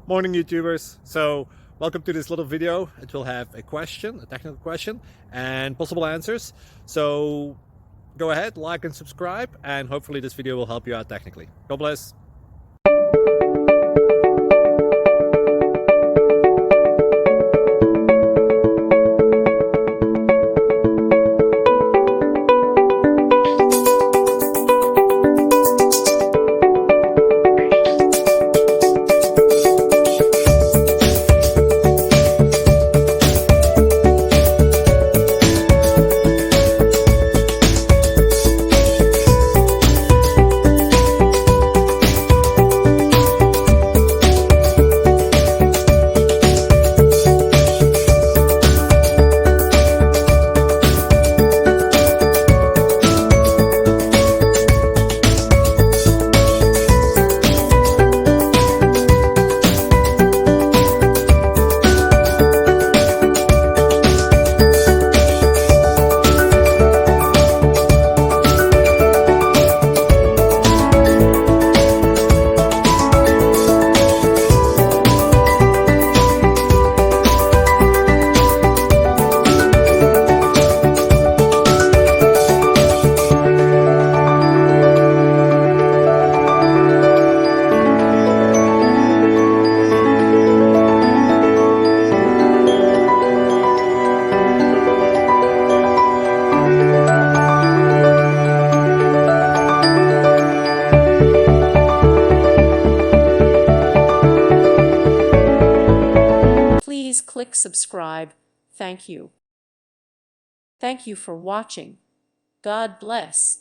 Morning YouTubers. So welcome to this little video. It will have a question, a technical question, and possible answers. So go ahead, like and subscribe, and hopefully this video will help you out technically. God bless. Please click subscribe. Thank you. Thank you for watching. God bless.